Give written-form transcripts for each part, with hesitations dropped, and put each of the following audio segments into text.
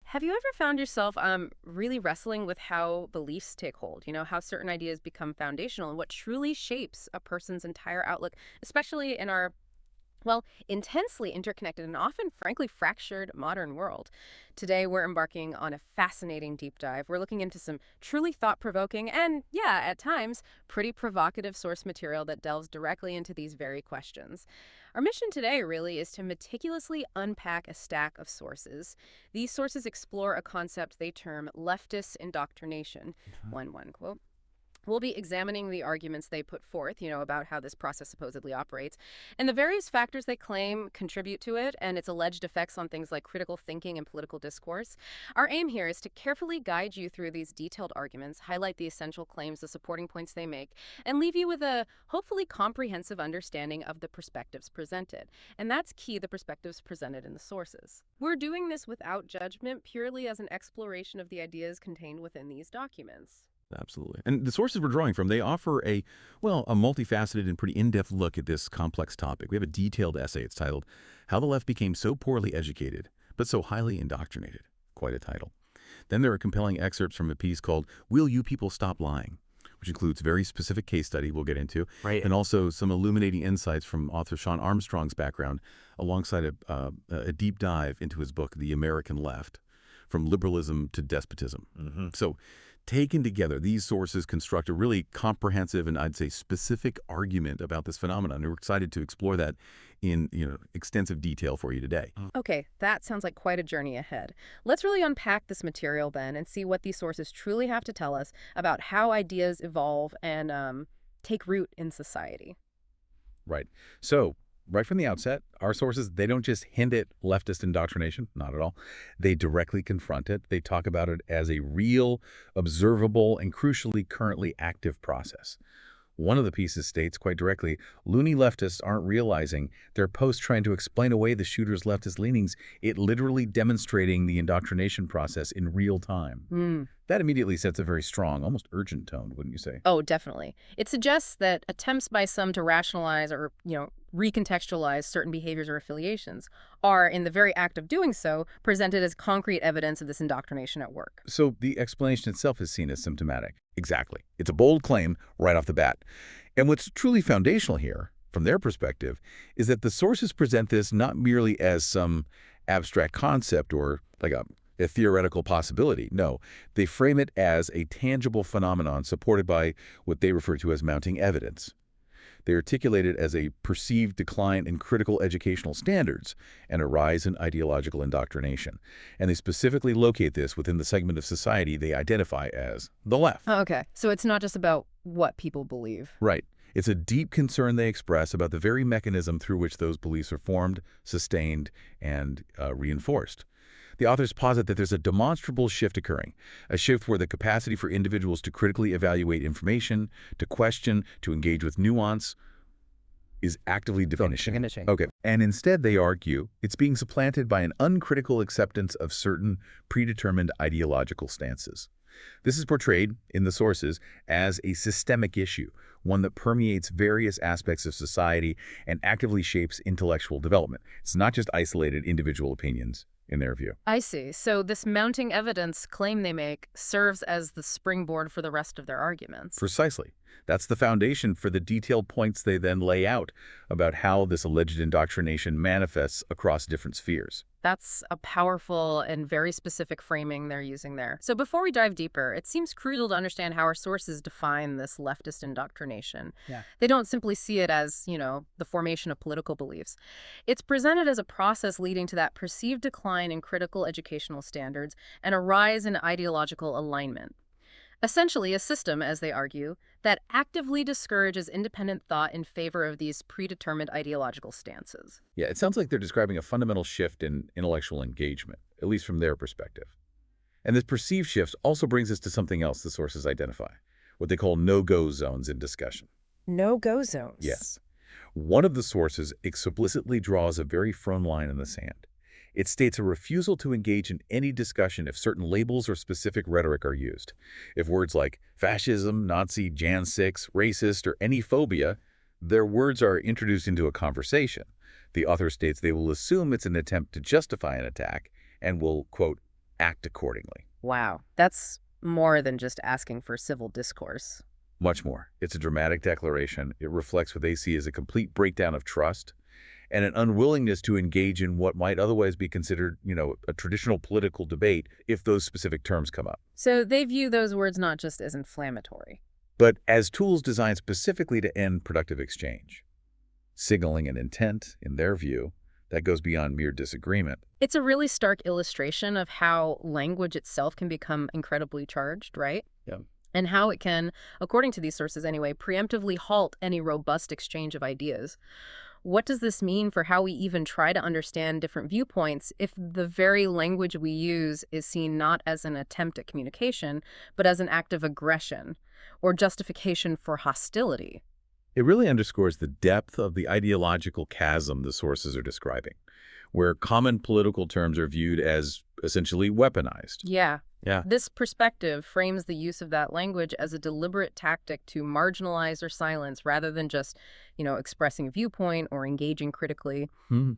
Have you ever found yourself really wrestling with how beliefs take hold? How certain ideas become foundational and what truly shapes a person's entire outlook, especially in our intensely interconnected and often, frankly, fractured modern world. Today, we're embarking on a fascinating deep dive. We're looking into some truly thought provoking and, yeah, at times, pretty provocative source material that delves directly into these very questions. Our mission today really is to meticulously unpack a stack of sources. These sources explore a concept they term leftist indoctrination. One quote. We'll be examining the arguments they put forth, about how this process supposedly operates, and the various factors they claim contribute to it and its alleged effects on things like critical thinking and political discourse. Our aim here is to carefully guide you through these detailed arguments, highlight the essential claims, the supporting points they make, and leave you with a hopefully comprehensive understanding of the perspectives presented. And that's key, the perspectives presented in the sources. We're doing this without judgment, purely as an exploration of the ideas contained within these documents. Absolutely. And the sources we're drawing from, they offer a multifaceted and pretty in-depth look at this complex topic. We have a detailed essay. It's titled, How the Left Became So Poorly Educated, but So Highly Indoctrinated. Quite a title. Then there are compelling excerpts from a piece called, Will You People Stop Lying?, which includes very specific case study we'll get into, Right. and also some illuminating insights from author Sean Armstrong's background, alongside a deep dive into his book, The American Left, From Liberalism to Despotism. So taken together, these sources construct a really comprehensive and I'd say specific argument about this phenomenon. And we're excited to explore that in extensive detail for you today. Okay, that sounds like quite a journey ahead. Let's really unpack this material then and see what these sources truly have to tell us about how ideas evolve and take root in society. Right. So, right from the outset, our sources, they don't just hint at leftist indoctrination, not at all. They directly confront it. They talk about it as a real, observable, and crucially currently active process. One of the pieces states quite directly, loony leftists aren't realizing their post trying to explain away the shooter's leftist leanings, it literally demonstrating the indoctrination process in real time. That immediately sets a very strong, almost urgent tone, wouldn't you say? Oh, definitely. It suggests that attempts by some to rationalize or, recontextualize certain behaviors or affiliations are, in the very act of doing so, presented as concrete evidence of this indoctrination at work. So the explanation itself is seen as symptomatic. Exactly. It's a bold claim right off the bat. And what's truly foundational here, from their perspective, is that the sources present this not merely as some abstract concept or like a theoretical possibility. No, they frame it as a tangible phenomenon supported by what they refer to as mounting evidence. They articulate it as a perceived decline in critical educational standards and a rise in ideological indoctrination. And they specifically locate this within the segment of society they identify as the left. Oh, okay. So it's not just about what people believe. Right. It's a deep concern they express about the very mechanism through which those beliefs are formed, sustained, and reinforced. The authors posit that there's a demonstrable shift occurring, a shift where the capacity for individuals to critically evaluate information, to question, to engage with nuance, is actively diminishing. Okay. And instead, they argue, it's being supplanted by an uncritical acceptance of certain predetermined ideological stances. This is portrayed in the sources as a systemic issue, one that permeates various aspects of society and actively shapes intellectual development. It's not just isolated individual opinions, in their view. I see. So this mounting evidence claim they make serves as the springboard for the rest of their arguments. Precisely. That's the foundation for the detailed points they then lay out about how this alleged indoctrination manifests across different spheres. That's a powerful and very specific framing they're using there. So before we dive deeper, it seems crucial to understand how our sources define this leftist indoctrination. Yeah. They don't simply see it as, the formation of political beliefs. It's presented as a process leading to that perceived decline in critical educational standards and a rise in ideological alignment. Essentially, a system, as they argue, that actively discourages independent thought in favor of these predetermined ideological stances. Yeah, it sounds like they're describing a fundamental shift in intellectual engagement, at least from their perspective. And this perceived shift also brings us to something else the sources identify, what they call no-go zones in discussion. No-go zones? Yes. One of the sources explicitly draws a very firm line in the sand. It states a refusal to engage in any discussion if certain labels or specific rhetoric are used. If words like fascism, Nazi, Jan 6, racist, or any phobia, their words are introduced into a conversation. The author states they will assume it's an attempt to justify an attack and will, quote, act accordingly. Wow, that's more than just asking for civil discourse. Much more. It's a dramatic declaration. It reflects what they see as a complete breakdown of trust and an unwillingness to engage in what might otherwise be considered, a traditional political debate if those specific terms come up. So they view those words not just as inflammatory. But as tools designed specifically to end productive exchange, signaling an intent, in their view, that goes beyond mere disagreement. It's a really stark illustration of how language itself can become incredibly charged, right? Yeah. And how it can, according to these sources anyway, preemptively halt any robust exchange of ideas. What does this mean for how we even try to understand different viewpoints if the very language we use is seen not as an attempt at communication, but as an act of aggression or justification for hostility? It really underscores the depth of the ideological chasm the sources are describing, where common political terms are viewed as essentially weaponized. Yeah. Yeah. This perspective frames the use of that language as a deliberate tactic to marginalize or silence rather than just, expressing a viewpoint or engaging critically.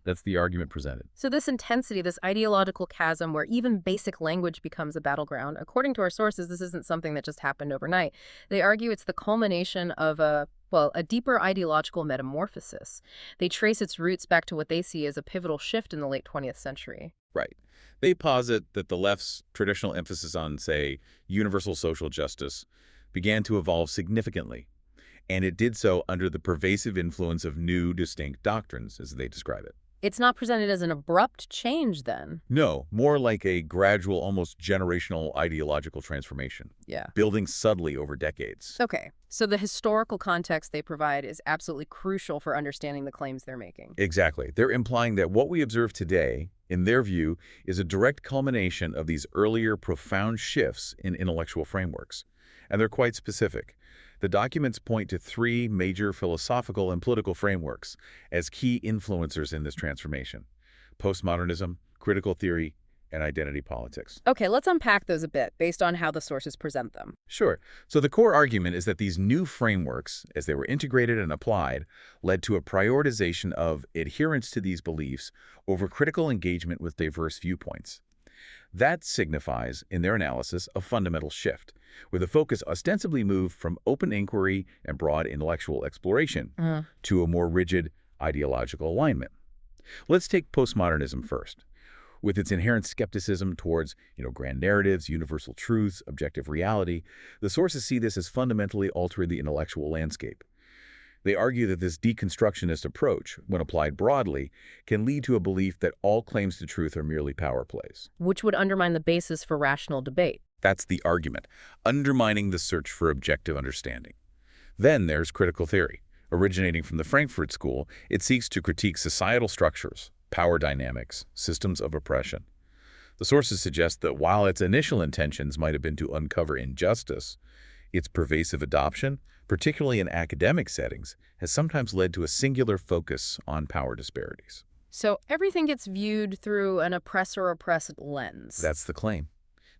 That's the argument presented. So this intensity, this ideological chasm where even basic language becomes a battleground, according to our sources, this isn't something that just happened overnight. They argue it's the culmination of a deeper ideological metamorphosis. They trace its roots back to what they see as a pivotal shift in the late 20th century. Right. They posit that the left's traditional emphasis on, say, universal social justice began to evolve significantly, and it did so under the pervasive influence of new, distinct doctrines, as they describe it. It's not presented as an abrupt change, then. No, more like a gradual, almost generational ideological transformation, Yeah. building subtly over decades. Okay, so the historical context they provide is absolutely crucial for understanding the claims they're making. Exactly. They're implying that what we observe today, in their view, is a direct culmination of these earlier profound shifts in intellectual frameworks. And they're quite specific. The documents point to three major philosophical and political frameworks as key influencers in this transformation: postmodernism, critical theory, and identity politics. Okay, let's unpack those a bit based on how the sources present them. Sure. So the core argument is that these new frameworks, as they were integrated and applied, led to a prioritization of adherence to these beliefs over critical engagement with diverse viewpoints. That signifies, in their analysis, a fundamental shift, where the focus ostensibly moved from open inquiry and broad intellectual exploration to a more rigid ideological alignment. Let's take postmodernism first. With its inherent skepticism towards, grand narratives, universal truths, objective reality, the sources see this as fundamentally altering the intellectual landscape. They argue that this deconstructionist approach, when applied broadly, can lead to a belief that all claims to truth are merely power plays. Which would undermine the basis for rational debate. That's the argument, undermining the search for objective understanding. Then there's critical theory. Originating from the Frankfurt School, it seeks to critique societal structures, power dynamics, systems of oppression. The sources suggest that while its initial intentions might have been to uncover injustice, its pervasive adoption, particularly in academic settings, has sometimes led to a singular focus on power disparities. So everything gets viewed through an oppressor-oppressed lens. That's the claim,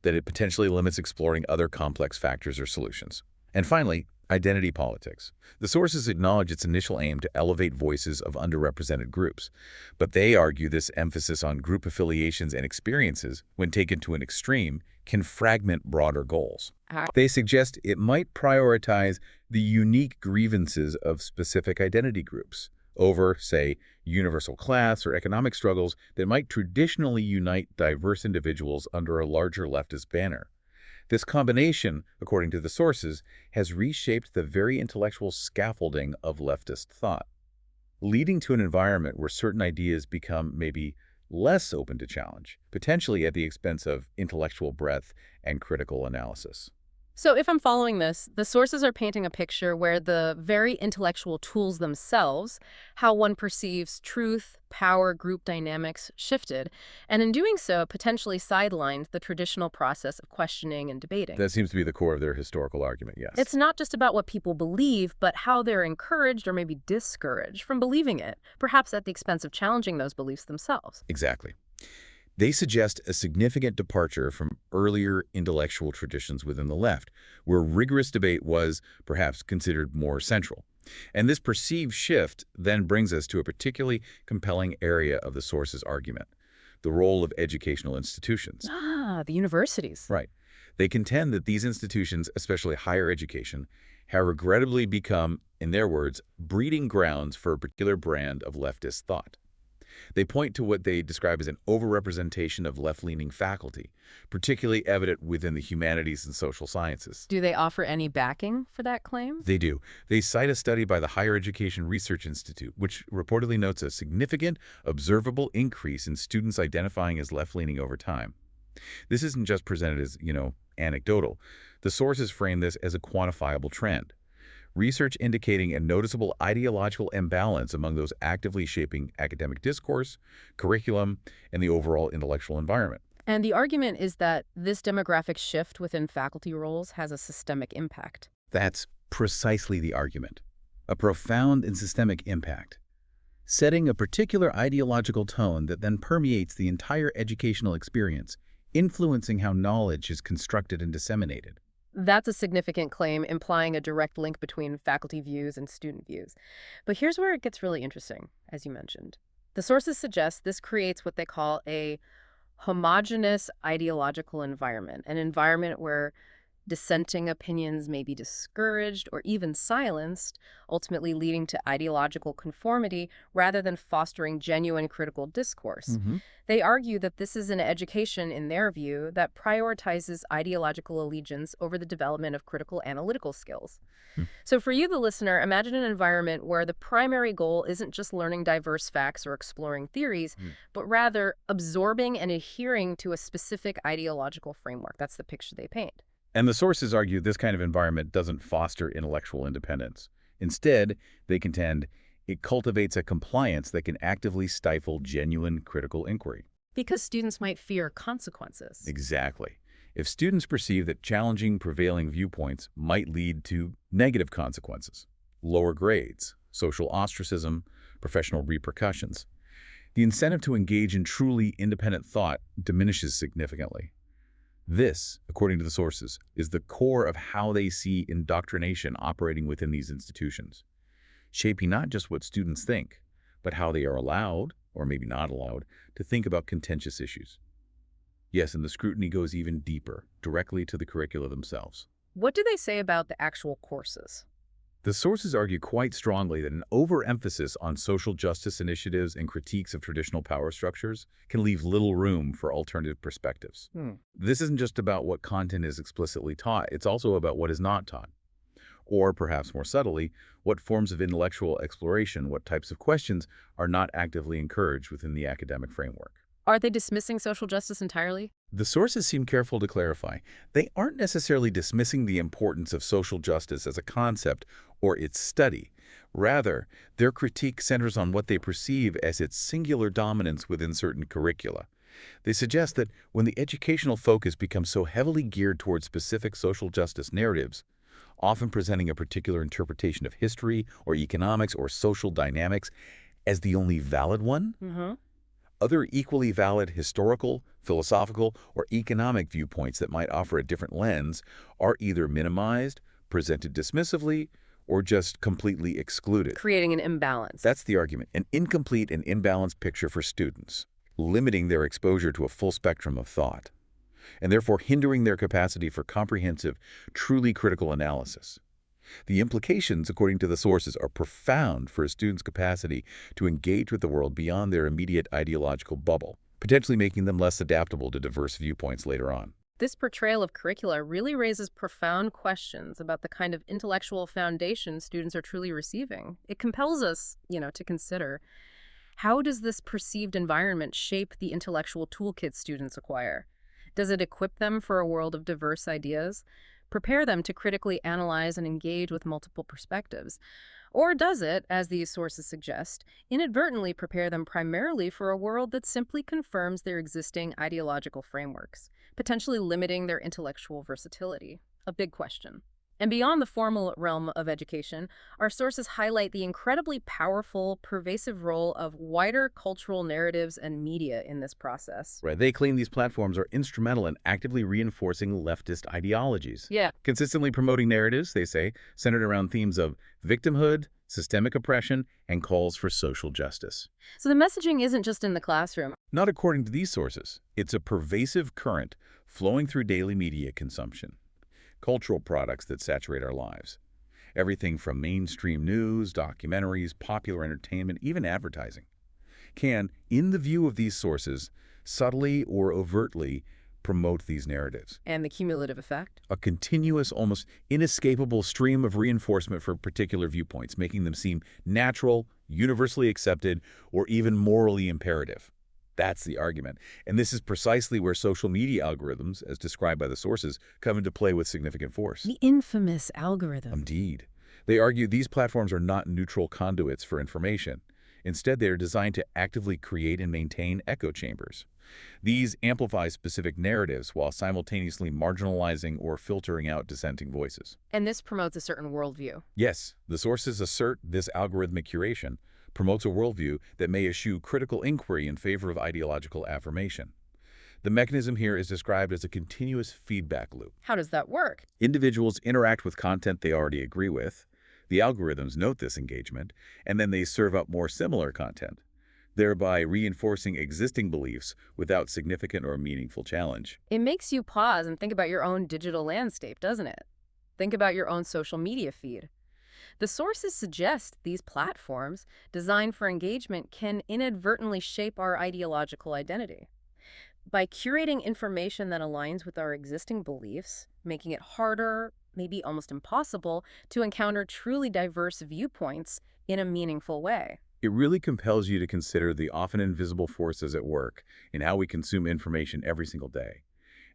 that it potentially limits exploring other complex factors or solutions. And finally, identity politics. The sources acknowledge its initial aim to elevate voices of underrepresented groups, but they argue this emphasis on group affiliations and experiences, when taken to an extreme, can fragment broader goals. They suggest it might prioritize the unique grievances of specific identity groups over, say, universal class or economic struggles that might traditionally unite diverse individuals under a larger leftist banner. This combination, according to the sources, has reshaped the very intellectual scaffolding of leftist thought, leading to an environment where certain ideas become maybe less open to challenge, potentially at the expense of intellectual breadth and critical analysis. So if I'm following this, the sources are painting a picture where the very intellectual tools themselves, how one perceives truth, power, group dynamics, shifted, and in doing so, potentially sidelined the traditional process of questioning and debating. That seems to be the core of their historical argument, yes. It's not just about what people believe, but how they're encouraged or maybe discouraged from believing it, perhaps at the expense of challenging those beliefs themselves. Exactly. They suggest a significant departure from earlier intellectual traditions within the left, where rigorous debate was, perhaps, considered more central. And this perceived shift then brings us to a particularly compelling area of the source's argument: the role of educational institutions. Ah, the universities. Right. They contend that these institutions, especially higher education, have regrettably become, in their words, breeding grounds for a particular brand of leftist thought. They point to what they describe as an overrepresentation of left-leaning faculty, particularly evident within the humanities and social sciences. Do they offer any backing for that claim? They do. They cite a study by the Higher Education Research Institute, which reportedly notes a significant, observable increase in students identifying as left-leaning over time. This isn't just presented as, anecdotal. The sources frame this as a quantifiable trend. Research indicating a noticeable ideological imbalance among those actively shaping academic discourse, curriculum, and the overall intellectual environment. And the argument is that this demographic shift within faculty roles has a systemic impact. That's precisely the argument. A profound and systemic impact, setting a particular ideological tone that then permeates the entire educational experience, influencing how knowledge is constructed and disseminated. That's a significant claim, implying a direct link between faculty views and student views. But here's where it gets really interesting, as you mentioned. The sources suggest this creates what they call a homogeneous ideological environment, an environment where dissenting opinions may be discouraged or even silenced, ultimately leading to ideological conformity rather than fostering genuine critical discourse. They argue that this is an education, in their view, that prioritizes ideological allegiance over the development of critical analytical skills. So for you, the listener, imagine an environment where the primary goal isn't just learning diverse facts or exploring theories, but rather absorbing and adhering to a specific ideological framework. That's the picture they paint. And the sources argue this kind of environment doesn't foster intellectual independence. Instead, they contend it cultivates a compliance that can actively stifle genuine critical inquiry. Because students might fear consequences. Exactly. If students perceive that challenging prevailing viewpoints might lead to negative consequences, lower grades, social ostracism, professional repercussions, the incentive to engage in truly independent thought diminishes significantly. This, according to the sources, is the core of how they see indoctrination operating within these institutions, shaping not just what students think, but how they are allowed, or maybe not allowed, to think about contentious issues. Yes, and the scrutiny goes even deeper, directly to the curricula themselves. What do they say about the actual courses? The sources argue quite strongly that an overemphasis on social justice initiatives and critiques of traditional power structures can leave little room for alternative perspectives. This isn't just about what content is explicitly taught, it's also about what is not taught. Or, perhaps more subtly, what forms of intellectual exploration, what types of questions are not actively encouraged within the academic framework. Are they dismissing social justice entirely? The sources seem careful to clarify. They aren't necessarily dismissing the importance of social justice as a concept or its study. Rather, their critique centers on what they perceive as its singular dominance within certain curricula. They suggest that when the educational focus becomes so heavily geared towards specific social justice narratives, often presenting a particular interpretation of history or economics or social dynamics as the only valid one, other equally valid historical, philosophical, or economic viewpoints that might offer a different lens are either minimized, presented dismissively, or just completely excluded. Creating an imbalance. That's the argument, an incomplete and imbalanced picture for students, limiting their exposure to a full spectrum of thought, and therefore hindering their capacity for comprehensive, truly critical analysis. The implications, according to the sources, are profound for a student's capacity to engage with the world beyond their immediate ideological bubble, potentially making them less adaptable to diverse viewpoints later on. This portrayal of curricula really raises profound questions about the kind of intellectual foundation students are truly receiving. It compels us, to consider, how does this perceived environment shape the intellectual toolkit students acquire? Does it equip them for a world of diverse ideas? Prepare them to critically analyze and engage with multiple perspectives? Or does it, as these sources suggest, inadvertently prepare them primarily for a world that simply confirms their existing ideological frameworks, potentially limiting their intellectual versatility? A big question. And beyond the formal realm of education, our sources highlight the incredibly powerful, pervasive role of wider cultural narratives and media in this process. Right. They claim these platforms are instrumental in actively reinforcing leftist ideologies. Yeah. Consistently promoting narratives, they say, centered around themes of victimhood, systemic oppression, and calls for social justice. So the messaging isn't just in the classroom. Not according to these sources. It's a pervasive current flowing through daily media consumption, cultural products that saturate our lives. Everything from mainstream news, documentaries, popular entertainment, even advertising, can, in the view of these sources, subtly or overtly promote these narratives. And the cumulative effect? A continuous, almost inescapable stream of reinforcement for particular viewpoints, making them seem natural, universally accepted, or even morally imperative. That's the argument. And this is precisely where social media algorithms, as described by the sources, come into play with significant force. The infamous algorithm. Indeed. They argue these platforms are not neutral conduits for information. Instead, they are designed to actively create and maintain echo chambers. These amplify specific narratives while simultaneously marginalizing or filtering out dissenting voices. And this promotes a certain worldview. Yes, the sources assert this algorithmic curation promotes a worldview that may eschew critical inquiry in favor of ideological affirmation. The mechanism here is described as a continuous feedback loop. How does that work? Individuals interact with content they already agree with. The algorithms note this engagement, and then they serve up more similar content, thereby reinforcing existing beliefs without significant or meaningful challenge. It makes you pause and think about your own digital landscape, doesn't it? Think about your own social media feed. The sources suggest these platforms, designed for engagement, can inadvertently shape our ideological identity. By curating information that aligns with our existing beliefs, making it harder, maybe almost impossible, to encounter truly diverse viewpoints in a meaningful way. It really compels you to consider the often invisible forces at work in how we consume information every single day,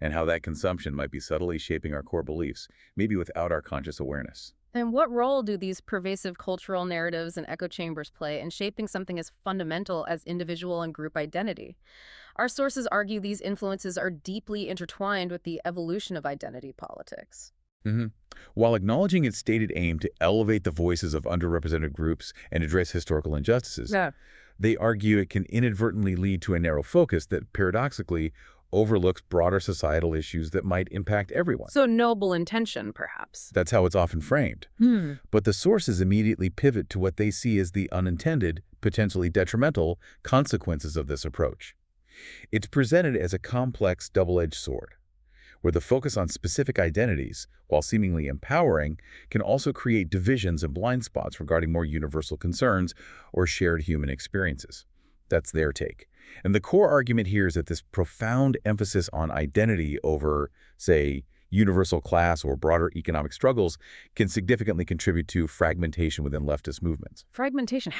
and how that consumption might be subtly shaping our core beliefs, maybe without our conscious awareness. And what role do these pervasive cultural narratives and echo chambers play in shaping something as fundamental as individual and group identity? Our sources argue these influences are deeply intertwined with the evolution of identity politics. While acknowledging its stated aim to elevate the voices of underrepresented groups and address historical injustices, they argue it can inadvertently lead to a narrow focus that, paradoxically, overlooks broader societal issues that might impact everyone. So noble intention, perhaps. That's how it's often framed. But the sources immediately pivot to what they see as the unintended, potentially detrimental, consequences of this approach. It's presented as a complex double-edged sword, where the focus on specific identities, while seemingly empowering, can also create divisions and blind spots regarding more universal concerns or shared human experiences. That's their take. And the core argument here is that this profound emphasis on identity over, say, universal class or broader economic struggles can significantly contribute to fragmentation within leftist movements. Fragmentation,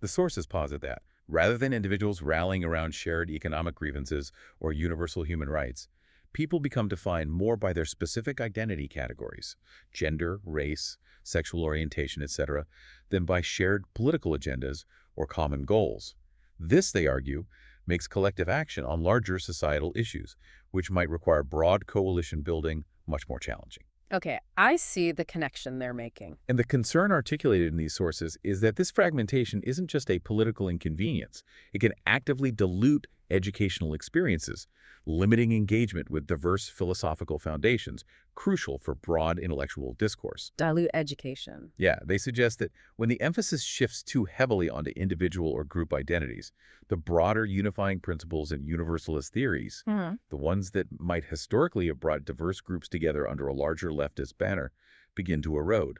The sources posit that, rather than individuals rallying around shared economic grievances or universal human rights, people become defined more by their specific identity categories, gender, race, sexual orientation, etc., than by shared political agendas or common goals. This, they argue, makes collective action on larger societal issues, which might require broad coalition building, much more challenging. Okay, I see the connection they're making. And the concern articulated in these sources is that this fragmentation isn't just a political inconvenience. It can actively dilute educational experiences, limiting engagement with diverse philosophical foundations, crucial for broad intellectual discourse. Dilute education. Yeah, they suggest that when the emphasis shifts too heavily onto individual or group identities, the broader unifying principles and universalist theories, the ones that might historically have brought diverse groups together under a larger leftist banner, begin to erode.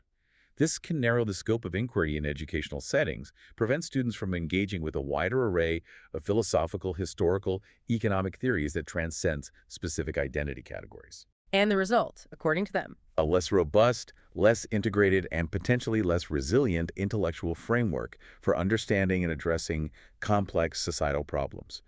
This can narrow the scope of inquiry in educational settings, prevent students from engaging with a wider array of philosophical, historical, economic theories that transcends specific identity categories. And the result, according to them, A less robust, less integrated, and potentially less resilient intellectual framework for understanding and addressing complex societal problems.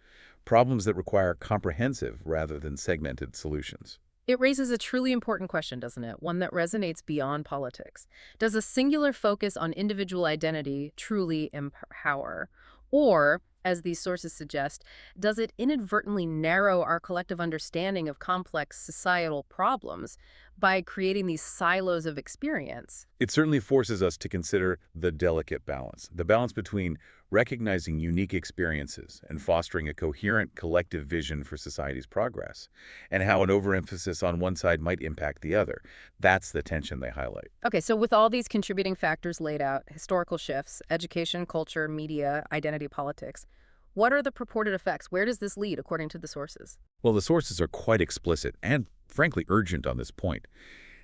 Problems that require comprehensive rather than segmented solutions. it raises a truly important question, doesn't it? One that resonates beyond politics. Does a singular focus on individual identity truly empower? Or, as these sources suggest, does it inadvertently narrow our collective understanding of complex societal problems by creating these silos of experience? It certainly forces us to consider the delicate balance, the balance between recognizing unique experiences and fostering a coherent collective vision for society's progress, and how an overemphasis on one side might impact the other. That's the tension they highlight. Okay, so with all these contributing factors laid out, historical shifts, education, culture, media, identity politics, What are the purported effects? Where does this lead, according to the sources? Well, the sources are quite explicit and, frankly, urgent on this point.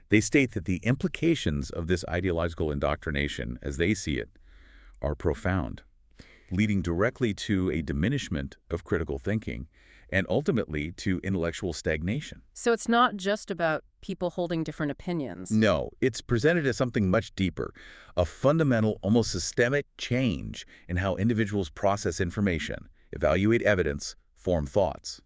They state that the implications of this ideological indoctrination, as they see it, are profound, leading directly to a diminishment of critical thinking and ultimately to intellectual stagnation. So it's not just about people holding different opinions. No, it's presented as something much deeper, a fundamental, almost systemic change in how individuals process information, evaluate evidence, form thoughts.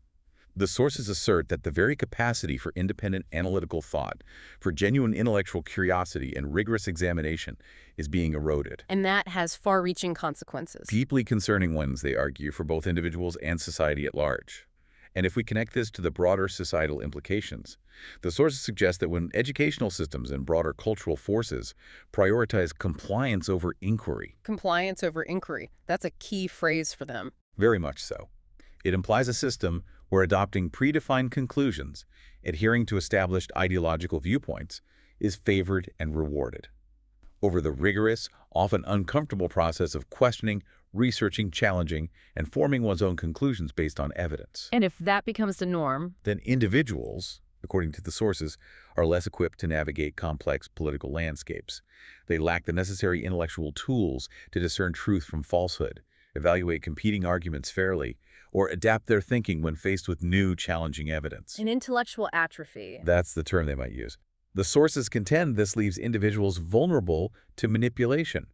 The sources assert that the very capacity for independent analytical thought, for genuine intellectual curiosity and rigorous examination is being eroded. And that has far-reaching consequences. Deeply concerning ones, they argue, for both individuals and society at large. And if we connect this to the broader societal implications, the sources suggest that when educational systems and broader cultural forces prioritize compliance over inquiry— Compliance over inquiry. That's a key phrase for them. very much so. It implies a system where adopting predefined conclusions, adhering to established ideological viewpoints, is favored and rewarded over the rigorous, often uncomfortable process of questioning, researching, challenging, and forming one's own conclusions based on evidence. And if that becomes the norm, Then individuals, according to the sources, are less equipped to navigate complex political landscapes. They lack the necessary intellectual tools to discern truth from falsehood, evaluate competing arguments fairly, or adapt their thinking when faced with new, challenging evidence. an intellectual atrophy. That's the term they might use. The sources contend this leaves individuals vulnerable to manipulation,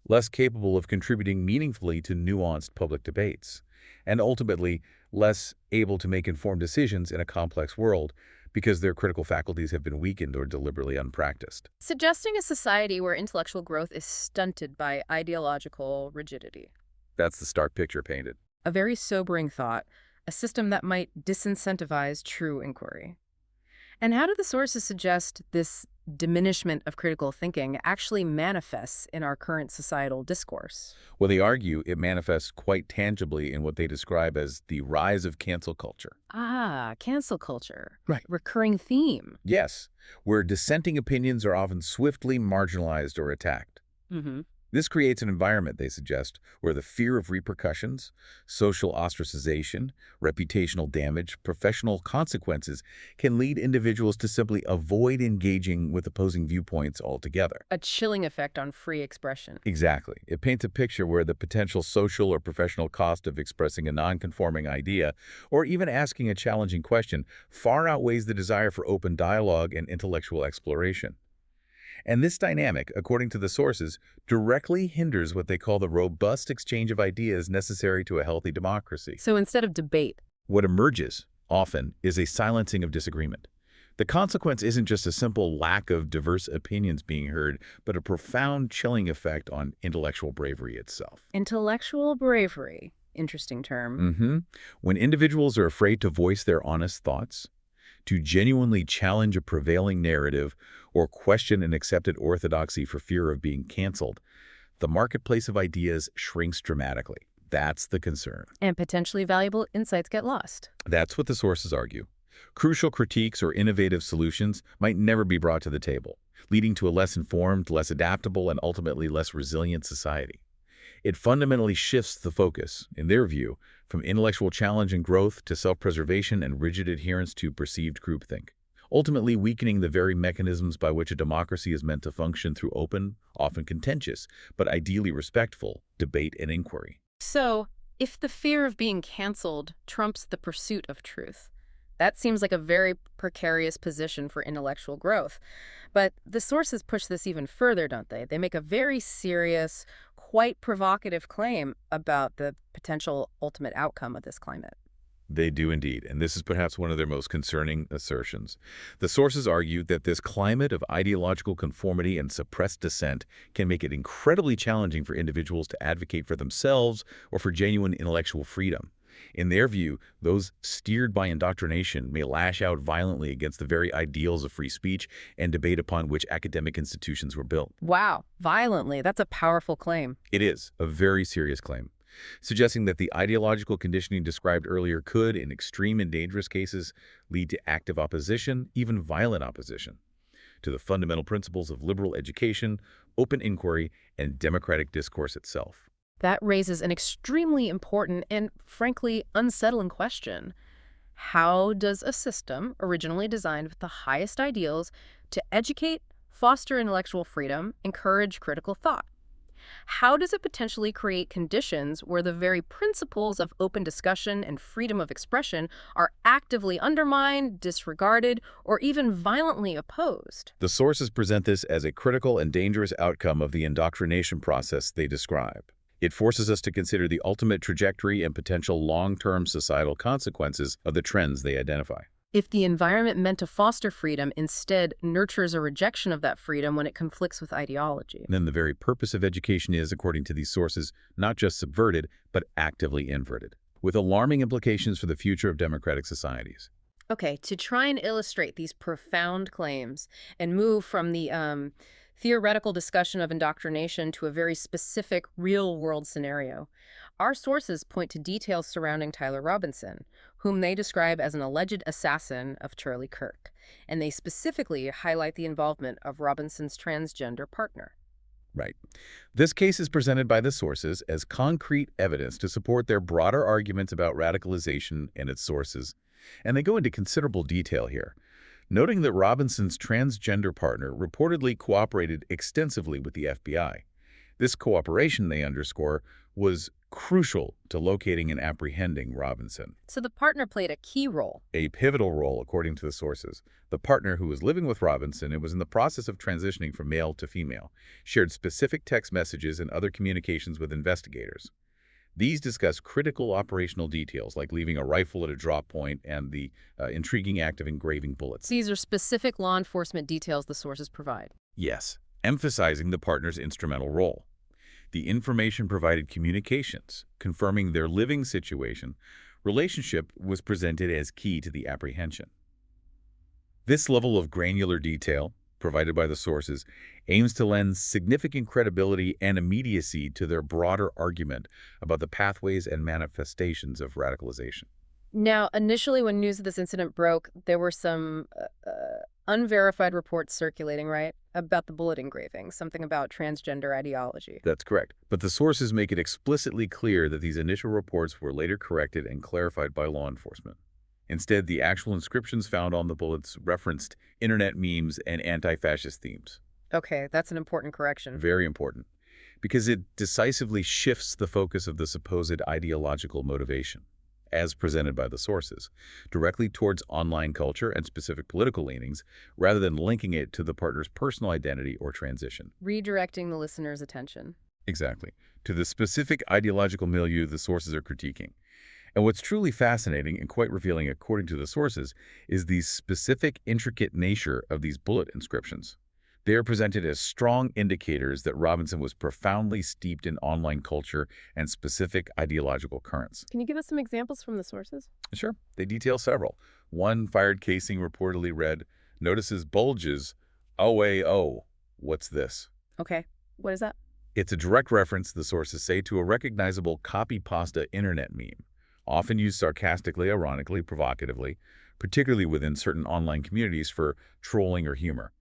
less capable of contributing meaningfully to nuanced public debates, and ultimately less able to make informed decisions in a complex world because their critical faculties have been weakened or deliberately unpracticed. Suggesting a society where intellectual growth is stunted by ideological rigidity. That's the stark picture painted. A very sobering thought, a system that might disincentivize true inquiry. And how do the sources suggest this diminishment of critical thinking actually manifests in our current societal discourse? Well, they argue it manifests quite tangibly in what they describe as the rise of cancel culture. Ah, cancel culture. Right. Recurring theme. Yes, where dissenting opinions are often swiftly marginalized or attacked. Mm-hmm. This creates an environment, they suggest, where the fear of repercussions, social ostracization, reputational damage, professional consequences can lead individuals to simply avoid engaging with opposing viewpoints altogether. A chilling effect on free expression. Exactly. It paints a picture where the potential social or professional cost of expressing a non-conforming idea or even asking a challenging question far outweighs the desire for open dialogue and intellectual exploration. And this dynamic, according to the sources, directly hinders what they call the robust exchange of ideas necessary to a healthy democracy. So instead of debate, What emerges, often, is a silencing of disagreement. The consequence isn't just a simple lack of diverse opinions being heard, but a profound chilling effect on intellectual bravery itself. intellectual bravery, interesting term. When individuals are afraid to voice their honest thoughts, to genuinely challenge a prevailing narrative or question an accepted orthodoxy for fear of being canceled, the marketplace of ideas shrinks dramatically. That's the concern. And potentially valuable insights get lost. That's what the sources argue. Crucial critiques or innovative solutions might never be brought to the table, leading to a less informed, less adaptable, and ultimately less resilient society. It fundamentally shifts the focus, in their view, from intellectual challenge and growth to self-preservation and rigid adherence to perceived groupthink, ultimately weakening the very mechanisms by which a democracy is meant to function through open, often contentious, but ideally respectful, debate and inquiry. So, if the fear of being canceled trumps the pursuit of truth, that seems like a very precarious position for intellectual growth. But the sources push this even further, don't they? They make a very serious, quite provocative claim about the potential ultimate outcome of this climate. They do indeed, and this is perhaps one of their most concerning assertions. The sources argue that this climate of ideological conformity and suppressed dissent can make it incredibly challenging for individuals to advocate for themselves or for genuine intellectual freedom. In their view, those steered by indoctrination may lash out violently against the very ideals of free speech and debate upon which academic institutions were built. Wow, violently. That's a powerful claim. It is a very serious claim, suggesting that the ideological conditioning described earlier could, in extreme and dangerous cases, lead to active opposition, even violent opposition, to the fundamental principles of liberal education, open inquiry, and democratic discourse itself. That raises an extremely important and, frankly, unsettling question. How does a system originally designed with the highest ideals to educate, foster intellectual freedom, encourage critical thought, how does it potentially create conditions where the very principles of open discussion and freedom of expression are actively undermined, disregarded, or even violently opposed? The sources present this as a critical and dangerous outcome of the indoctrination process they describe. It forces us to consider the ultimate trajectory and potential long-term societal consequences of the trends they identify. If the environment meant to foster freedom instead nurtures a rejection of that freedom when it conflicts with ideology. Then the very purpose of education is, according to these sources, not just subverted, but actively inverted, with alarming implications for the future of democratic societies. Okay, to try and illustrate these profound claims and move from the theoretical discussion of indoctrination to a very specific real-world scenario, our sources point to details surrounding Tyler Robinson, whom they describe as an alleged assassin of Charlie Kirk, and they specifically highlight the involvement of Robinson's transgender partner. Right. This case is presented by the sources as concrete evidence to support their broader arguments about radicalization and its sources, and they go into considerable detail here, noting that Robinson's transgender partner reportedly cooperated extensively with the FBI. This cooperation, they underscore, was crucial to locating and apprehending Robinson. So the partner played a key role. A pivotal role, according to the sources. The partner who was living with Robinson and was in the process of transitioning from male to female shared specific text messages and other communications with investigators. These discuss critical operational details like leaving a rifle at a drop point and the intriguing act of engraving bullets. These are specific law enforcement details the sources provide. Yes, emphasizing the partner's instrumental role. The information provided communications, confirming their living situation. Relationship was presented as key to the apprehension. This level of granular detail, provided by the sources, aims to lend significant credibility and immediacy to their broader argument about the pathways and manifestations of radicalization. Now, initially when news of this incident broke, there were some unverified reports circulating, right, about the bullet engraving, something about transgender ideology. That's correct. But the sources make it explicitly clear that these initial reports were later corrected and clarified by law enforcement. Instead, the actual inscriptions found on the bullets referenced internet memes and anti-fascist themes. Okay, that's an important correction. Very important, because it decisively shifts the focus of the supposed ideological motivation, as presented by the sources, directly towards online culture and specific political leanings, rather than linking it to the partner's personal identity or transition. Redirecting the listener's attention. Exactly. To the specific ideological milieu the sources are critiquing. And what's truly fascinating and quite revealing, according to the sources, is the specific, intricate nature of these bullet inscriptions. They are presented as strong indicators that Robinson was profoundly steeped in online culture and specific ideological currents. Can you give us some examples from the sources? Sure. They detail several. One fired casing reportedly read, "Notices bulges. OAO. What's this?" Okay, what is that? It's a direct reference, the sources say, to a recognizable copy pasta internet meme, often used sarcastically, ironically, provocatively, particularly within certain online communities for trolling or humor.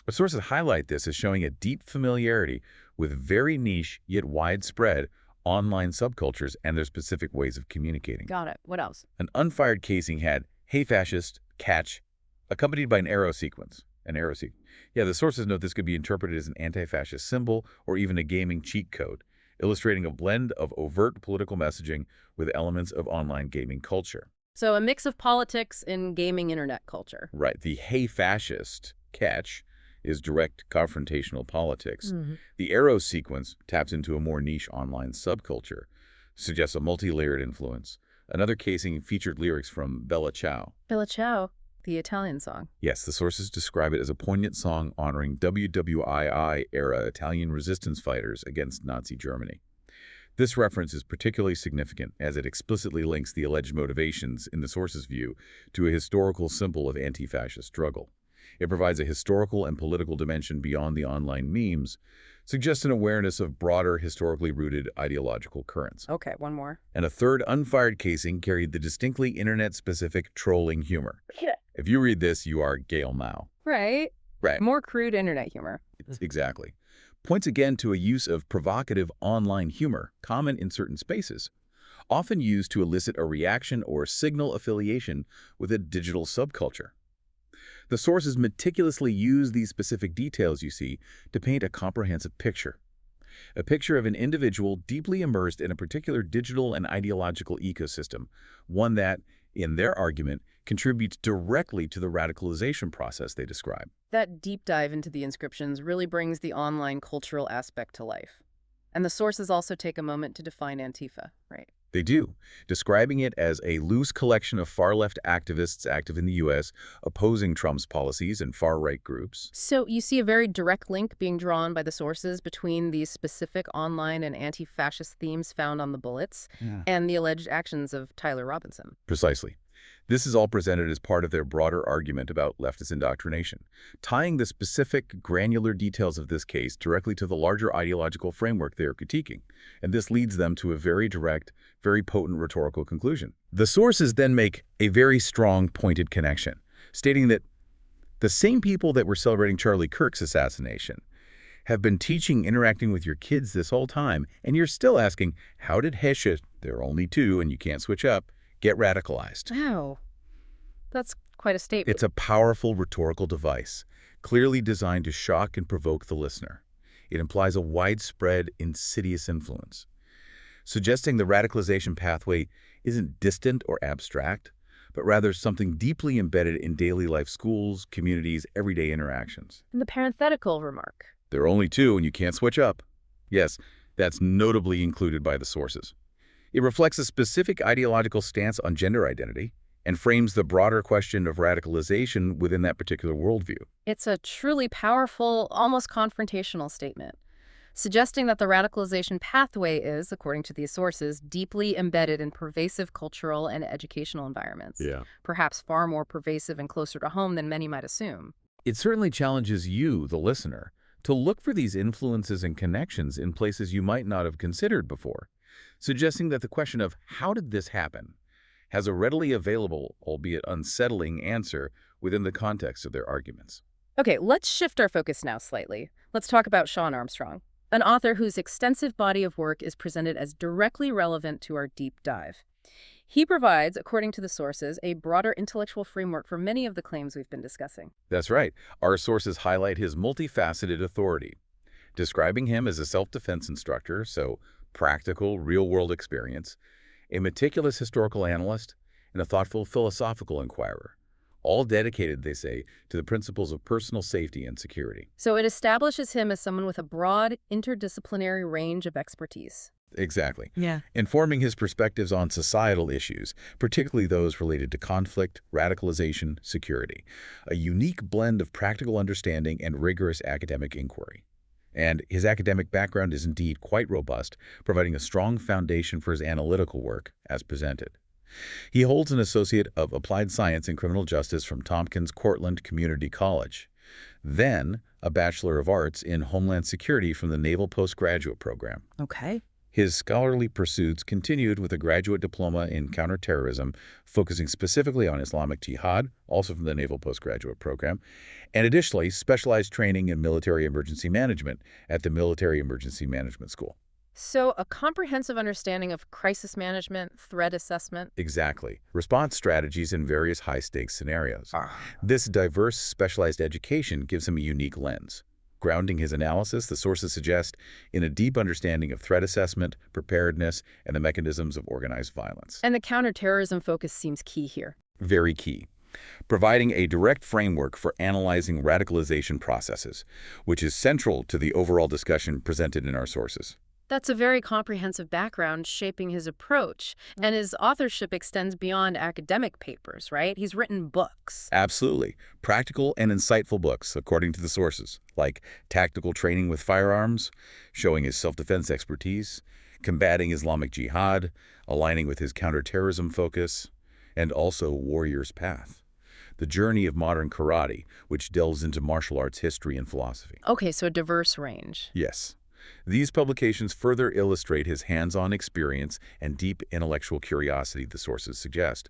But sources highlight this as showing a deep familiarity with very niche yet widespread online subcultures and their specific ways of communicating. Got it. What else? An unfired casing had "Hey fascist, catch," accompanied by an arrow sequence. Yeah, the sources note this could be interpreted as an anti-fascist symbol or even a gaming cheat code, illustrating a blend of overt political messaging with elements of online gaming culture. So a mix of politics and gaming internet culture. Right. The "Hey fascist, catch" is direct confrontational politics. The arrow sequence taps into a more niche online subculture, suggests a multi-layered influence. Another casing featured lyrics from Bella Ciao. Bella Ciao, the Italian song. Yes, the sources describe it as a poignant song honoring WWII-era Italian resistance fighters against Nazi Germany. This reference is particularly significant as it explicitly links the alleged motivations, in the source's view, to a historical symbol of anti-fascist struggle. It provides a historical and political dimension beyond the online memes, suggests an awareness of broader, historically rooted ideological currents. Okay, one more. And a third unfired casing carried the distinctly internet-specific trolling humor. If you read this, you are Gail Mao. Right. Right. More crude internet humor. Exactly. Points again to a use of provocative online humor, common in certain spaces, often used to elicit a reaction or signal affiliation with a digital subculture. The sources meticulously use these specific details, you see, to paint a comprehensive picture. A picture of an individual deeply immersed in a particular digital and ideological ecosystem, one that, in their argument, contributes directly to the radicalization process they describe. That deep dive into the inscriptions really brings the online cultural aspect to life. And the sources also take a moment to define Antifa, right? They do, describing it as a loose collection of far-left activists active in the U.S., opposing Trump's policies and far-right groups. So you see a very direct link being drawn by the sources between these specific online and anti-fascist themes found on the bullets and the alleged actions of Tyler Robinson. Precisely. This is all presented as part of their broader argument about leftist indoctrination, tying the specific, granular details of this case directly to the larger ideological framework they are critiquing. And this leads them to a very direct, very potent rhetorical conclusion. The sources then make a very strong, pointed connection, stating that the same people that were celebrating Charlie Kirk's assassination have been teaching interacting with your kids this whole time, and you're still asking, how did Heshe, there are only two and you can't switch up, get radicalized? Wow. That's quite a statement. It's a powerful rhetorical device, clearly designed to shock and provoke the listener. It implies a widespread, insidious influence, suggesting the radicalization pathway isn't distant or abstract, but rather something deeply embedded in daily life, schools, communities, everyday interactions. And the parenthetical remark. There are only two and you can't switch up. Yes, that's notably included by the sources. It reflects a specific ideological stance on gender identity and frames the broader question of radicalization within that particular worldview. It's a truly powerful, almost confrontational statement, suggesting that the radicalization pathway is, according to these sources, deeply embedded in pervasive cultural and educational environments. Perhaps far more pervasive and closer to home than many might assume. It certainly challenges you, the listener, to look for these influences and connections in places you might not have considered before, suggesting that the question of how did this happen has a readily available, albeit unsettling, answer within the context of their arguments. Okay, let's shift our focus now slightly. Let's talk about Shaun Armstrong, an author whose extensive body of work is presented as directly relevant to our deep dive. He provides, according to the sources, a broader intellectual framework for many of the claims we've been discussing. That's right. Our sources highlight his multifaceted authority, describing him as a self-defense instructor, so practical, real-world experience, a meticulous historical analyst, and a thoughtful philosophical inquirer, all dedicated, they say, to the principles of personal safety and security. So it establishes him as someone with a broad, interdisciplinary range of expertise. Exactly. Yeah. Informing his perspectives on societal issues, particularly those related to conflict, radicalization, security, a unique blend of practical understanding and rigorous academic inquiry. And his academic background is indeed quite robust, providing a strong foundation for his analytical work as presented. He holds an Associate of Applied Science in Criminal Justice from Tompkins Cortland Community College, then a Bachelor of Arts in Homeland Security from the Naval Postgraduate Program. Okay. His scholarly pursuits continued with a graduate diploma in counterterrorism, focusing specifically on Islamic Jihad, also from the Naval Postgraduate Program, and additionally specialized training in military emergency management at the Military Emergency Management School. So a comprehensive understanding of crisis management, threat assessment. Exactly. Response strategies in various high-stakes scenarios. This diverse, specialized education gives him a unique lens. Grounding his analysis, the sources suggest, in a deep understanding of threat assessment, preparedness, and the mechanisms of organized violence. And the counterterrorism focus seems key here. Very key. Providing a direct framework for analyzing radicalization processes, which is central to the overall discussion presented in our sources. That's a very comprehensive background shaping his approach, and his authorship extends beyond academic papers, right? He's written books. Absolutely. Practical and insightful books, according to the sources, like Tactical Training with Firearms, showing his self-defense expertise, Combating Islamic Jihad, aligning with his counterterrorism focus, and also Warrior's Path, The Journey of Modern Karate, which delves into martial arts history and philosophy. Okay, so a diverse range. Yes. These publications further illustrate his hands-on experience and deep intellectual curiosity, the sources suggest,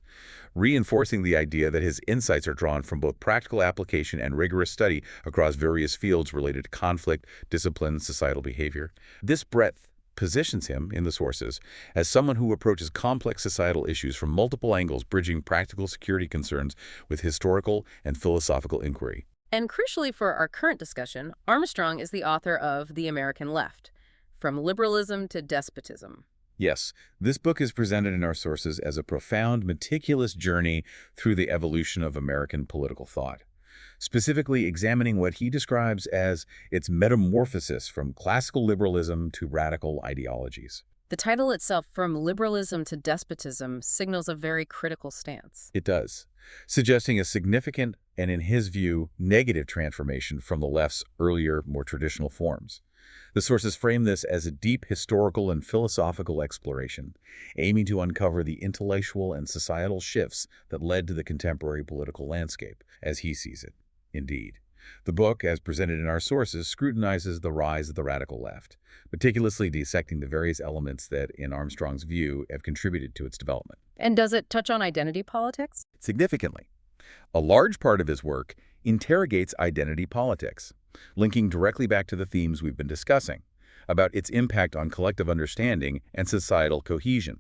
reinforcing the idea that his insights are drawn from both practical application and rigorous study across various fields related to conflict, discipline, societal behavior. This breadth positions him, in the sources, as someone who approaches complex societal issues from multiple angles, bridging practical security concerns with historical and philosophical inquiry. And crucially for our current discussion, Armstrong is the author of The American Left, From Liberalism to Despotism. Yes, this book is presented in our sources as a profound, meticulous journey through the evolution of American political thought, specifically examining what he describes as its metamorphosis from classical liberalism to radical ideologies. The title itself, From Liberalism to Despotism, signals a very critical stance. It does, suggesting a significant and, in his view, negative transformation from the left's earlier, more traditional forms. The sources frame this as a deep historical and philosophical exploration, aiming to uncover the intellectual and societal shifts that led to the contemporary political landscape, as he sees it. Indeed, the book, as presented in our sources, scrutinizes the rise of the radical left, meticulously dissecting the various elements that, in Armstrong's view, have contributed to its development. And does it touch on identity politics? Significantly, a large part of his work interrogates identity politics, linking directly back to the themes we've been discussing, about its impact on collective understanding and societal cohesion.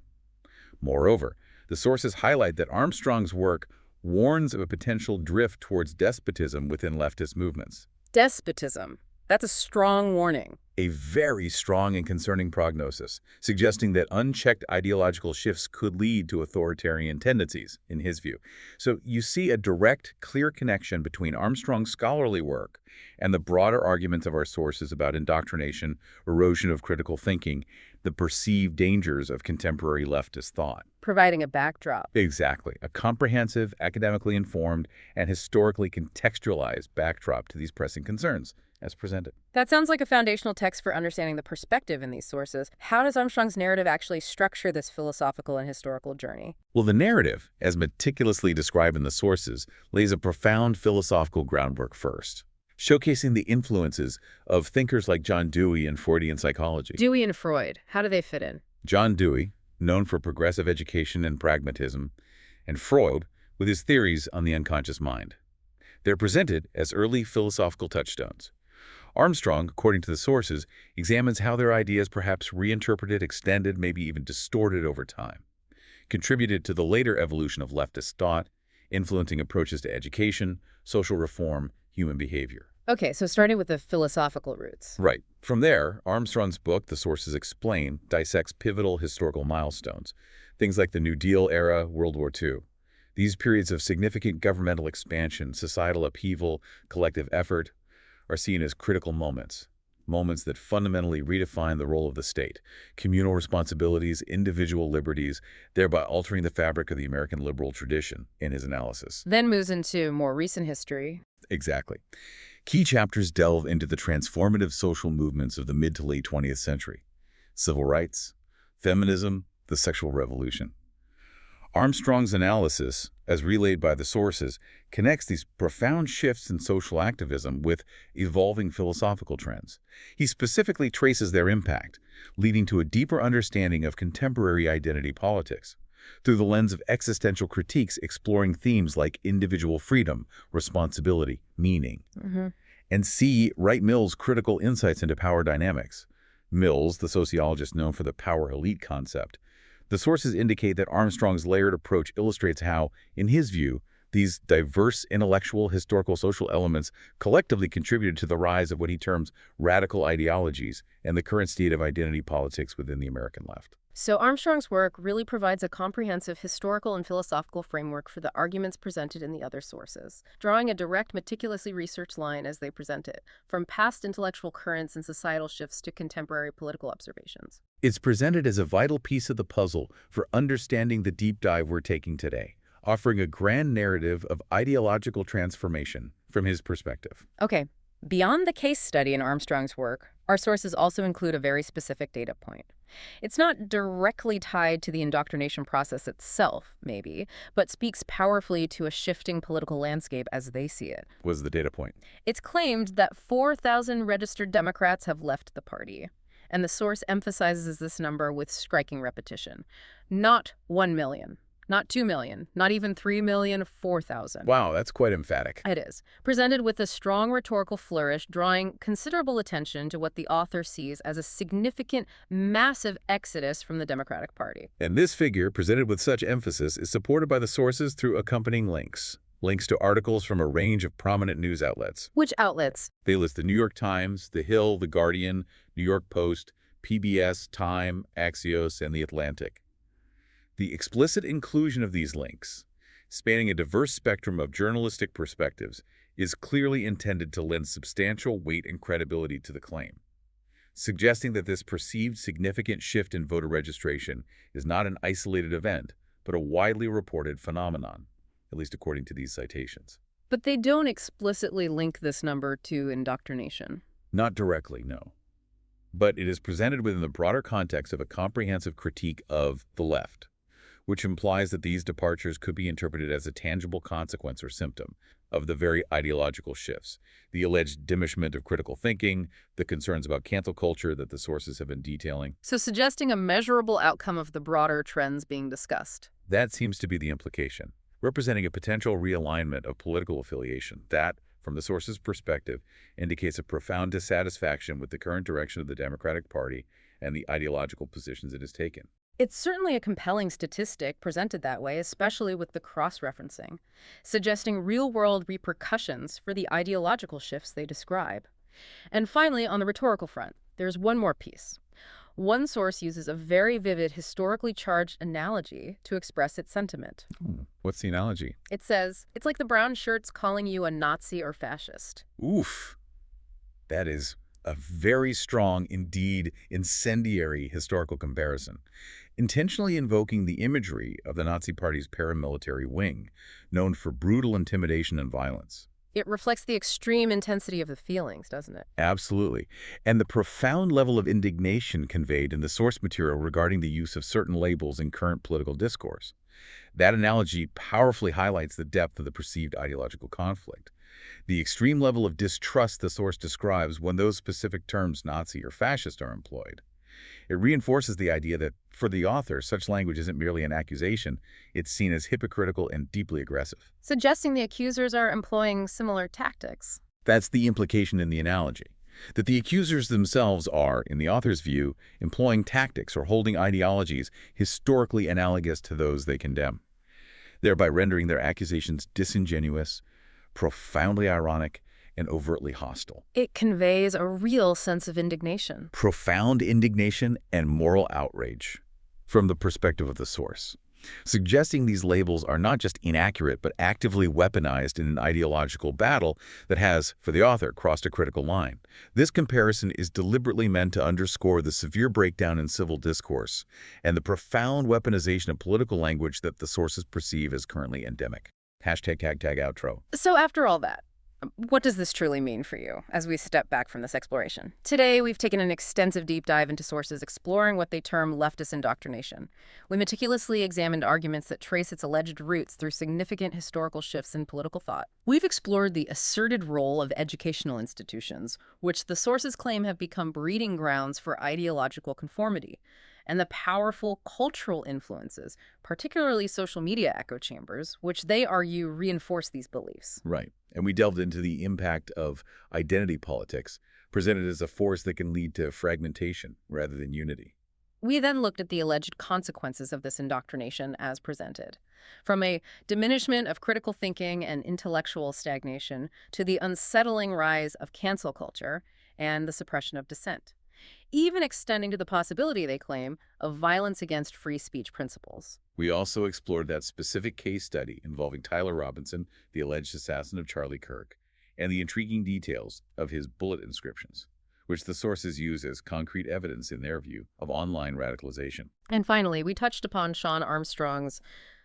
Moreover, the sources highlight that Armstrong's work warns of a potential drift towards despotism within leftist movements. Despotism. That's a strong warning. A very strong and concerning prognosis, suggesting that unchecked ideological shifts could lead to authoritarian tendencies, in his view. So you see a direct, clear connection between Armstrong's scholarly work and the broader arguments of our sources about indoctrination, erosion of critical thinking, the perceived dangers of contemporary leftist thought. Providing a backdrop. Exactly. A comprehensive, academically informed, and historically contextualized backdrop to these pressing concerns, as presented. That sounds like a foundational text for understanding the perspective in these sources. How does Armstrong's narrative actually structure this philosophical and historical journey? Well, the narrative, as meticulously described in the sources, lays a profound philosophical groundwork first, showcasing the influences of thinkers like John Dewey and Freudian psychology. Dewey and Freud, how do they fit in? John Dewey, known for progressive education and pragmatism, and Freud, with his theories on the unconscious mind. They're presented as early philosophical touchstones. Armstrong, according to the sources, examines how their ideas perhaps reinterpreted, extended, maybe even distorted over time, contributed to the later evolution of leftist thought, influencing approaches to education, social reform, human behavior. Okay, so starting with the philosophical roots. Right. From there, Armstrong's book, The Sources Explain, dissects pivotal historical milestones, things like the New Deal era, World War II. These periods of significant governmental expansion, societal upheaval, collective effort, are seen as critical moments that fundamentally redefine the role of the state, communal responsibilities, individual liberties, thereby altering the fabric of the American liberal tradition, in his analysis. Then moves into more recent history. Exactly. Key chapters delve into the transformative social movements of the mid to late 20th century: civil rights, feminism, the sexual revolution. Armstrong's analysis, as relayed by the sources, connects these profound shifts in social activism with evolving philosophical trends. He specifically traces their impact, leading to a deeper understanding of contemporary identity politics, through the lens of existential critiques exploring themes like individual freedom, responsibility, meaning. And see Wright Mills' critical insights into power dynamics. Mills, the sociologist known for the power elite concept. The sources indicate that Armstrong's layered approach illustrates how, in his view, these diverse intellectual, historical, social elements collectively contributed to the rise of what he terms radical ideologies and the current state of identity politics within the American left. So Armstrong's work really provides a comprehensive historical and philosophical framework for the arguments presented in the other sources, drawing a direct, meticulously researched line as they present it, from past intellectual currents and societal shifts to contemporary political observations. It's presented as a vital piece of the puzzle for understanding the deep dive we're taking today, offering a grand narrative of ideological transformation from his perspective. Okay, beyond the case study in Armstrong's work, our sources also include a very specific data point. It's not directly tied to the indoctrination process itself, maybe, but speaks powerfully to a shifting political landscape as they see it. Was the data point? It's claimed that 4,000 registered Democrats have left the party. And the source emphasizes this number with striking repetition. Not 1 million, not 2 million, not even 3,004,000. Wow, that's quite emphatic. It is. Presented with a strong rhetorical flourish, drawing considerable attention to what the author sees as a significant, massive exodus from the Democratic Party. And this figure, presented with such emphasis, is supported by the sources through accompanying links. Links to articles from a range of prominent news outlets. Which outlets? They list the New York Times, The Hill, The Guardian, New York Post, PBS, Time, Axios, and The Atlantic. The explicit inclusion of these links, spanning a diverse spectrum of journalistic perspectives, is clearly intended to lend substantial weight and credibility to the claim, suggesting that this perceived significant shift in voter registration is not an isolated event, but a widely reported phenomenon, at least according to these citations. But they don't explicitly link this number to indoctrination. Not directly, no. But it is presented within the broader context of a comprehensive critique of the left, which implies that these departures could be interpreted as a tangible consequence or symptom of the very ideological shifts, the alleged diminishment of critical thinking, the concerns about cancel culture that the sources have been detailing. So suggesting a measurable outcome of the broader trends being discussed. That seems to be the implication, representing a potential realignment of political affiliation that, from the source's perspective, indicates a profound dissatisfaction with the current direction of the Democratic Party and the ideological positions it has taken. It's certainly a compelling statistic presented that way, especially with the cross-referencing, suggesting real-world repercussions for the ideological shifts they describe. And finally, on the rhetorical front, there's one more piece. One source uses a very vivid, historically charged analogy to express its sentiment. What's the analogy? It says, it's like the brown shirts calling you a Nazi or fascist. Oof. That is a very strong, indeed incendiary historical comparison, intentionally invoking the imagery of the Nazi Party's paramilitary wing, known for brutal intimidation and violence. It reflects the extreme intensity of the feelings, doesn't it? Absolutely. And the profound level of indignation conveyed in the source material regarding the use of certain labels in current political discourse. That analogy powerfully highlights the depth of the perceived ideological conflict. The extreme level of distrust the source describes when those specific terms, Nazi or fascist, are employed. It reinforces the idea that, for the author, such language isn't merely an accusation, it's seen as hypocritical and deeply aggressive. Suggesting the accusers are employing similar tactics. That's the implication in the analogy, that the accusers themselves are, in the author's view, employing tactics or holding ideologies historically analogous to those they condemn, thereby rendering their accusations disingenuous, profoundly ironic, and overtly hostile. It conveys a real sense of indignation. Profound indignation and moral outrage from the perspective of the source, suggesting these labels are not just inaccurate but actively weaponized in an ideological battle that has, for the author, crossed a critical line. This comparison is deliberately meant to underscore the severe breakdown in civil discourse and the profound weaponization of political language that the sources perceive as currently endemic. #outro. So after all that, what does this truly mean for you as we step back from this exploration? Today, we've taken an extensive deep dive into sources exploring what they term leftist indoctrination. We meticulously examined arguments that trace its alleged roots through significant historical shifts in political thought. We've explored the asserted role of educational institutions, which the sources claim have become breeding grounds for ideological conformity, and the powerful cultural influences, particularly social media echo chambers, which they argue reinforce these beliefs. Right. And we delved into the impact of identity politics, presented as a force that can lead to fragmentation rather than unity. We then looked at the alleged consequences of this indoctrination as presented, from a diminishment of critical thinking and intellectual stagnation to the unsettling rise of cancel culture and the suppression of dissent, even extending to the possibility, they claim, of violence against free speech principles. We also explored that specific case study involving Tyler Robinson, the alleged assassin of Charlie Kirk, and the intriguing details of his bullet inscriptions, which the sources use as concrete evidence, in their view, of online radicalization. And finally, we touched upon Shawn Armstrong's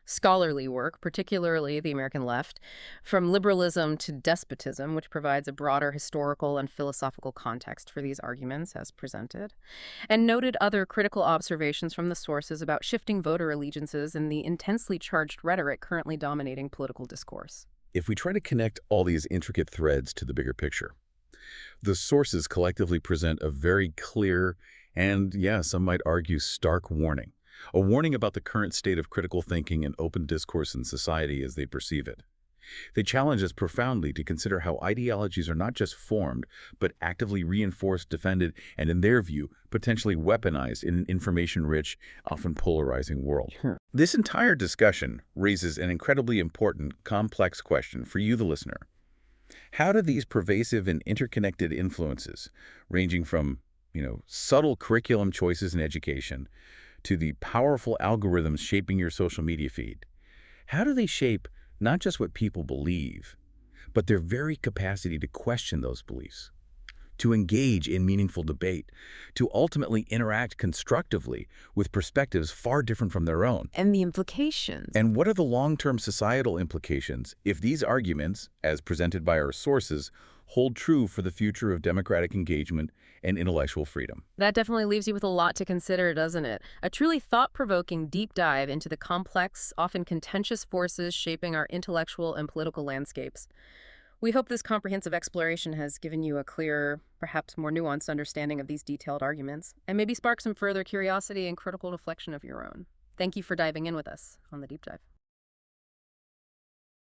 scholarly work, particularly The American Left, from liberalism to despotism, which provides a broader historical and philosophical context for these arguments as presented, and noted other critical observations from the sources about shifting voter allegiances and the intensely charged rhetoric currently dominating political discourse. If we try to connect all these intricate threads to the bigger picture, the sources collectively present a very clear And, yeah, some might argue stark warning. A warning about the current state of critical thinking and open discourse in society as they perceive it. They challenge us profoundly to consider how ideologies are not just formed, but actively reinforced, defended, and in their view, potentially weaponized in an information-rich, often polarizing world. Sure. This entire discussion raises an incredibly important, complex question for you, the listener. How do these pervasive and interconnected influences, ranging from, subtle curriculum choices in education to the powerful algorithms shaping your social media feed, how do they shape not just what people believe, but their very capacity to question those beliefs, to engage in meaningful debate, to ultimately interact constructively with perspectives far different from their own? And the implications. And what are the long-term societal implications if these arguments, as presented by our sources, hold true for the future of democratic engagement and intellectual freedom? That definitely leaves you with a lot to consider, doesn't it? A truly thought-provoking deep dive into the complex, often contentious forces shaping our intellectual and political landscapes. We hope this comprehensive exploration has given you a clearer, perhaps more nuanced understanding of these detailed arguments, and maybe spark some further curiosity and critical reflection of your own. Thank you for diving in with us on The Deep Dive.